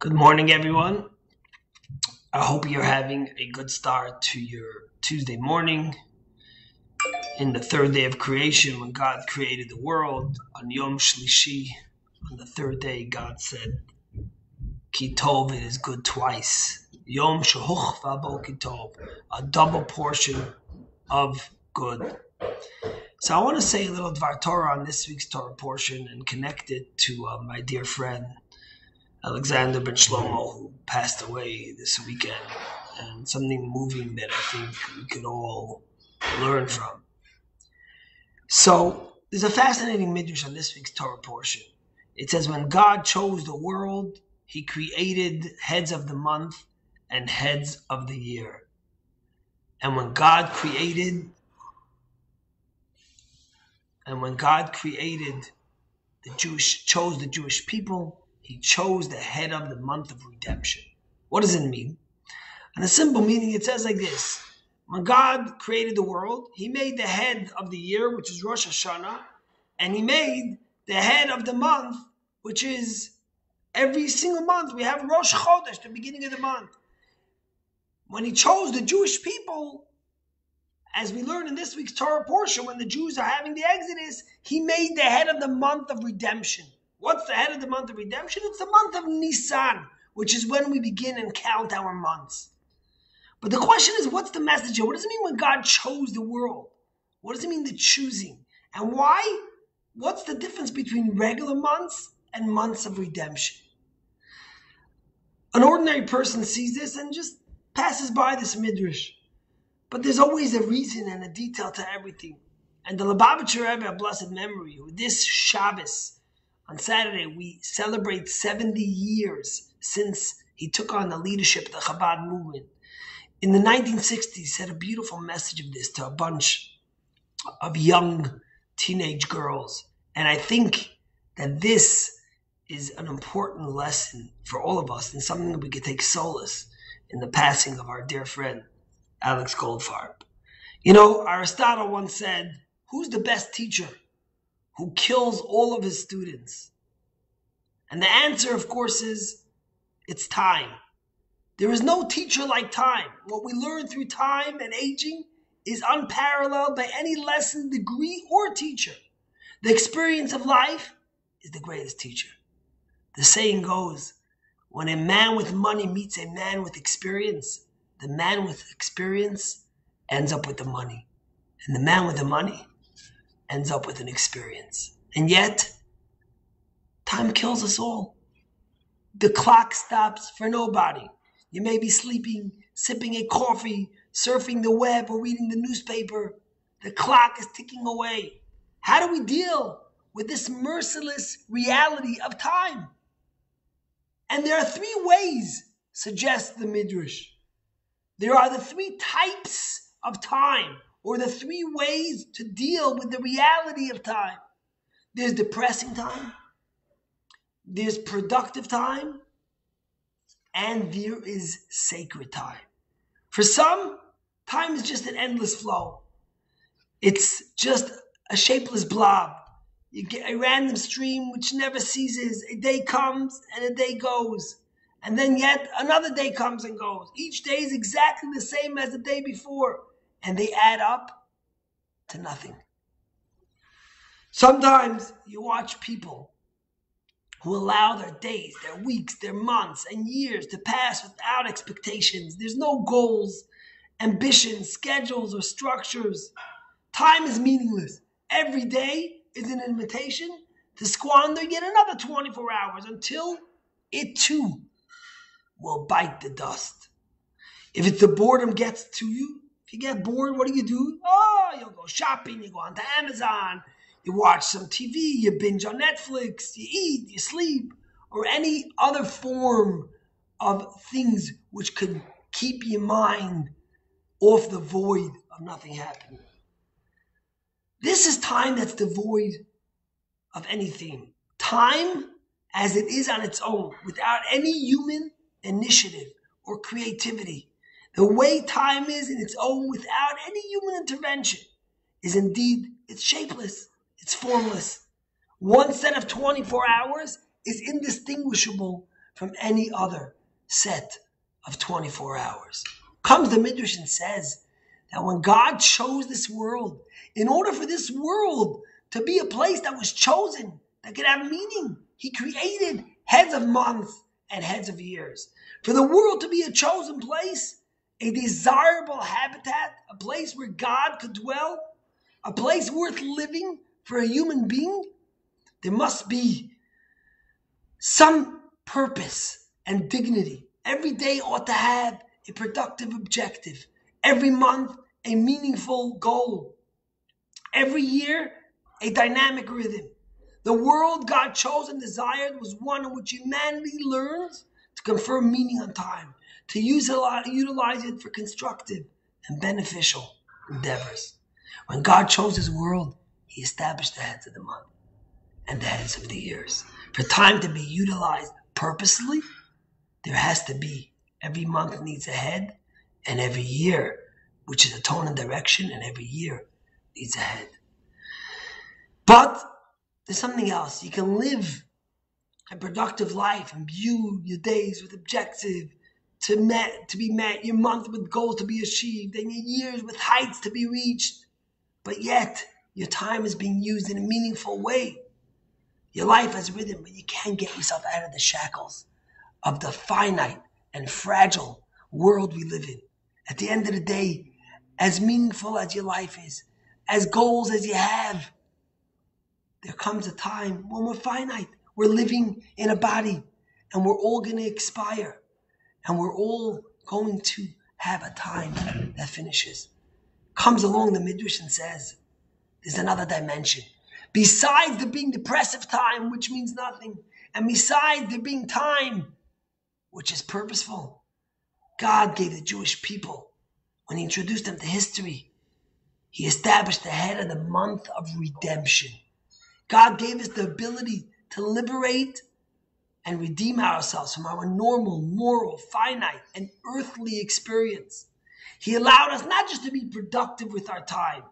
Good morning, everyone. I hope you're having a good start to your Tuesday morning. In the third day of creation, when God created the world, on Yom Shlishi, on the third day, God said, Ki Tov, it is good twice. Yom Shehuch V'Abo Ki Tov, a double portion of good. So I want to say a little Dvar Torah on this week's Torah portion and connect it to my dear friend, Alexander Ben Shlomo, who passed away this weekend, and something moving that I think we could all learn from. So there's a fascinating Midrash on this week's Torah portion. It says, when God chose the world, he created heads of the month and heads of the year. And when God created chose the Jewish people, he chose the head of the month of redemption. What does it mean? And a simple meaning, it says like this. When God created the world, he made the head of the year, which is Rosh Hashanah, and he made the head of the month, which is every single month we have Rosh Chodesh, the beginning of the month. When he chose the Jewish people, as we learn in this week's Torah portion, when the Jews are having the Exodus, he made the head of the month of redemption. What's the head of the month of redemption? It's the month of Nissan, which is when we begin and count our months. But the question is, what's the message here? What does it mean when God chose the world? What does it mean, the choosing? And why? What's the difference between regular months and months of redemption? An ordinary person sees this and just passes by this Midrash. But there's always a reason and a detail to everything. And the Lubavitcher Rebbe, of blessed memory, who this Shabbos, on Saturday, we celebrate 70 years since he took on the leadership of the Chabad movement. In the 1960s, said a beautiful message of this to a bunch of young teenage girls. And I think that this is an important lesson for all of us and something that we could take solace in the passing of our dear friend, Alex Goldfarb. You know, Aristotle once said, who's the best teacher? Who kills all of his students? And the answer, of course, is it's time. There is no teacher like time. What we learn through time and aging is unparalleled by any lesson, degree, or teacher. The experience of life is the greatest teacher. The saying goes, when a man with money meets a man with experience, the man with experience ends up with the money. And the man with the money ends up with an experience. And yet, time kills us all. The clock stops for nobody. You may be sleeping, sipping a coffee, surfing the web, or reading the newspaper. The clock is ticking away. How do we deal with this merciless reality of time? And there are three ways, suggests the Midrash. There are the three types of time, or the three ways to deal with the reality of time. There's depressing time, there's productive time, and there is sacred time. For some, time is just an endless flow. It's just a shapeless blob. You get a random stream which never ceases. A day comes and a day goes. And then yet another day comes and goes. Each day is exactly the same as the day before. And they add up to nothing. Sometimes you watch people who allow their days, their weeks, their months, and years to pass without expectations. There's no goals, ambitions, schedules, or structures. Time is meaningless. Every day is an invitation to squander yet another 24 hours until it too will bite the dust. If it's the boredom gets to you, if you get bored, what do? Oh, you'll go shopping, you go onto Amazon, you watch some TV, you binge on Netflix, you eat, you sleep, or any other form of things which could keep your mind off the void of nothing happening. This is time that's devoid of any theme. Time as it is on its own, without any human initiative or creativity. The way time is in its own, without any human intervention, is indeed, it's shapeless, it's formless. One set of 24 hours is indistinguishable from any other set of 24 hours. Comes the Midrash and says that when God chose this world, in order for this world to be a place that was chosen, that could have meaning, he created heads of months and heads of years. For the world to be a chosen place, a desirable habitat, a place where God could dwell, a place worth living for a human being, there must be some purpose and dignity. Every day ought to have a productive objective. Every month, a meaningful goal. Every year, a dynamic rhythm. The world God chose and desired was one in which humanity learns to confer meaning on time, to utilize it for constructive and beneficial endeavors. When God chose his world, he established the heads of the month and the heads of the years. For time to be utilized purposely, there has to be, every month needs a head, and every year, which is a tone and direction, and every year needs a head. But there's something else. You can live a productive life and view your days with objective to be met, your month with goals to be achieved, and your years with heights to be reached. But yet, your time is being used in a meaningful way. Your life has rhythm, but you can't get yourself out of the shackles of the finite and fragile world we live in. At the end of the day, as meaningful as your life is, as goals as you have, there comes a time when we're finite. We're living in a body, and we're all going to expire, and we're all going to have a time that finishes. Comes along the Midrash and says, there's another dimension. Besides there being depressive time, which means nothing, and besides there being time, which is purposeful, God gave the Jewish people, when he introduced them to history, he established the head of the month of redemption. God gave us the ability to liberate and redeem ourselves from our normal, moral, finite, and earthly experience. He allowed us not just to be productive with our time,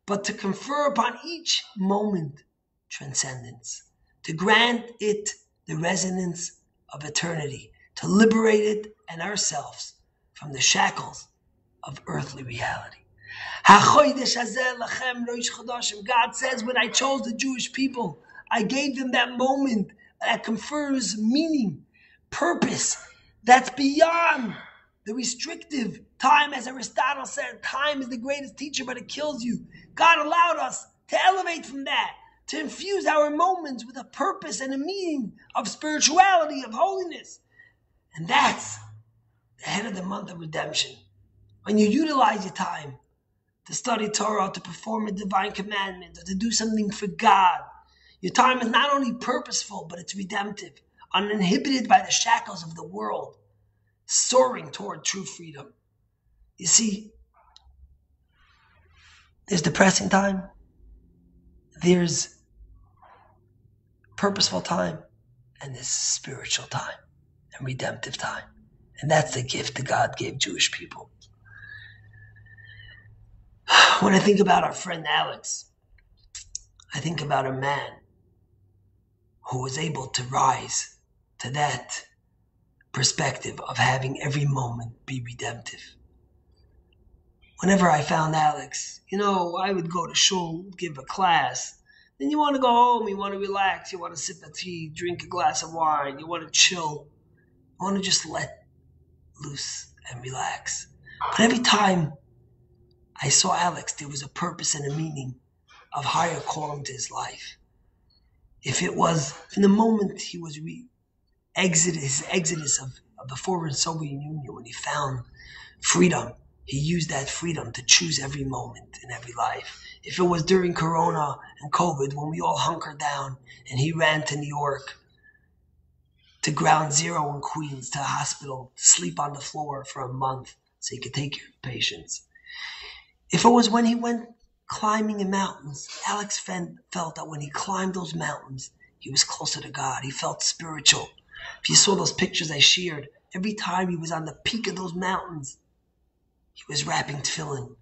but to confer upon each moment transcendence, to grant it the resonance of eternity, to liberate it and ourselves from the shackles of earthly reality. God says, when I chose the Jewish people, I gave them that moment that confers meaning, purpose, that's beyond the restrictive time. As Aristotle said, time is the greatest teacher, but it kills you. God allowed us to elevate from that, to infuse our moments with a purpose and a meaning of spirituality, of holiness. And that's the head of the month of redemption. When you utilize your time to study Torah, to perform a divine commandment, or to do something for God, your time is not only purposeful, but it's redemptive, uninhibited by the shackles of the world, soaring toward true freedom. You see, there's depressing time, there's purposeful time, and there's spiritual time and redemptive time. And that's the gift that God gave Jewish people. When I think about our friend Alex, I think about a man who was able to rise to that perspective of having every moment be redemptive. Whenever I found Alex, I would go to shul, give a class. Then you want to go home, you want to relax, you want to sip a tea, drink a glass of wine, you want to chill. You want to just let loose and relax. But every time I saw Alex, there was a purpose and a meaning of higher calling to his life. If it was in the moment he was his exodus of the former Soviet Union, when he found freedom, he used that freedom to choose every moment in every life. If it was during Corona and COVID, when we all hunkered down and he ran to New York, to Ground Zero in Queens, to a hospital, to sleep on the floor for a month so he could take care of patients. If it was when he went climbing in mountains, Alex felt that when he climbed those mountains, he was closer to God. He felt spiritual. If you saw those pictures I shared, every time he was on the peak of those mountains, he was wrapping tefillin.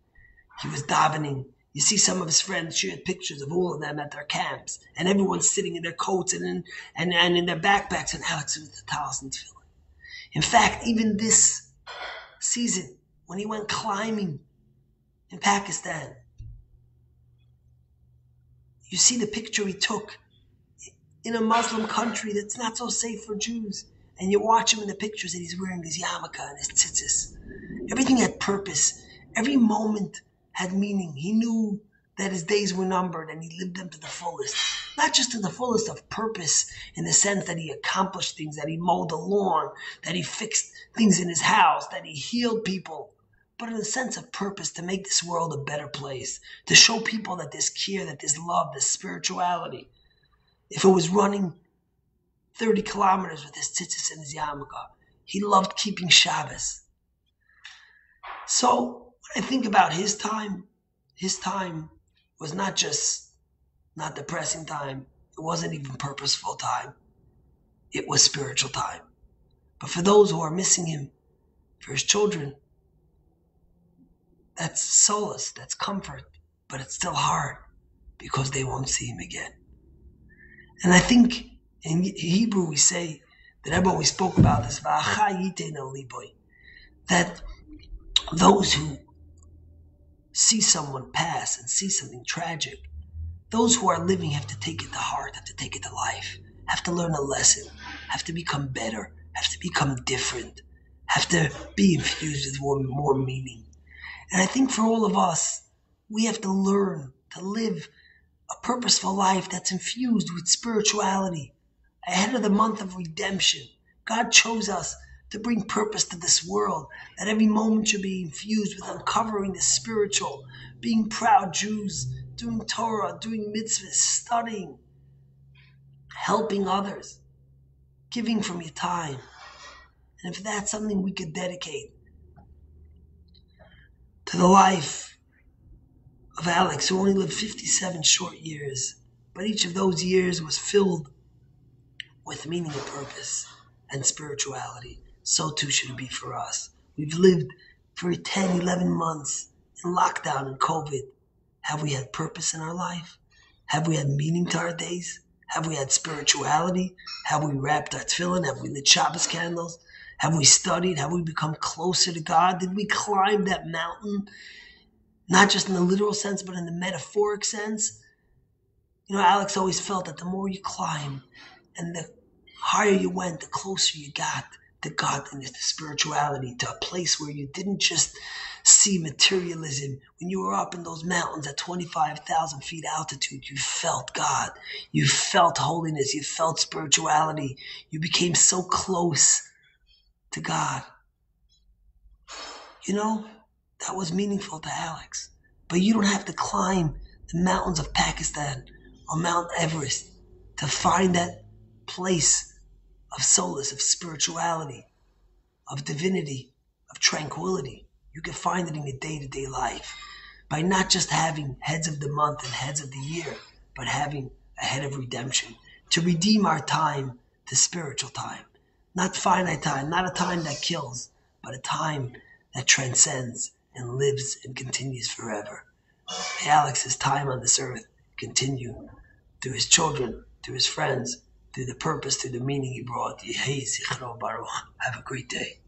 He was davening. You see some of his friends shared pictures of all of them at their camps, and everyone's sitting in their coats and in their backpacks, and Alex with the talis and tefillin. In fact, even this season, when he went climbing in Pakistan, you see the picture he took in a Muslim country that's not so safe for Jews. And you watch him in the pictures and he's wearing his yarmulke and his tzitzis. Everything had purpose. Every moment had meaning. He knew that his days were numbered and he lived them to the fullest. Not just to the fullest of purpose in the sense that he accomplished things, that he mowed the lawn, that he fixed things in his house, that he healed people, but in a sense of purpose to make this world a better place, to show people that there's care, that there's love, there's spirituality. If it was running 30 kilometers with his tzitzis and his yarmulke, he loved keeping Shabbos. So when I think about his time was not depressing time. It wasn't even purposeful time. It was spiritual time. But for those who are missing him, for his children, that's solace, that's comfort, but it's still hard because they won't see him again. And I think in Hebrew we say, the Rebbe always spoke about this, that those who see someone pass and see something tragic, those who are living have to take it to heart, have to take it to life, have to learn a lesson, have to become better, have to become different, have to be infused with more meaning. And I think for all of us, we have to learn to live a purposeful life that's infused with spirituality. Ahead of the month of redemption, God chose us to bring purpose to this world, that every moment should be infused with uncovering the spiritual, being proud Jews, doing Torah, doing mitzvahs, studying, helping others, giving from your time. And if that's something we could dedicate to the life of Alex, who only lived 57 short years, but each of those years was filled with meaning and purpose and spirituality, so too should it be for us. We've lived for 10, 11 months in lockdown and COVID. Have we had purpose in our life? Have we had meaning to our days? Have we had spirituality? Have we wrapped our tefillin? Have we lit Shabbos candles? Have we studied? Have we become closer to God? Did we climb that mountain? Not just in the literal sense, but in the metaphoric sense. You know, Alex always felt that the more you climb and the higher you went, the closer you got to godliness, to spirituality, to a place where you didn't just see materialism. When you were up in those mountains at 25,000 feet altitude, you felt God. You felt holiness. You felt spirituality. You became so close to God. You know, that was meaningful to Alex. But you don't have to climb the mountains of Pakistan or Mount Everest to find that place of solace, of spirituality, of divinity, of tranquility. You can find it in your day-to-day life by not just having heads of the month and heads of the year, but having a head of redemption to redeem our time to spiritual time. Not finite time, not a time that kills, but a time that transcends and lives and continues forever. May Alex's time on this earth continue through his children, through his friends, through the purpose, through the meaning he brought. Yehi Zichro Baruch. Have a great day.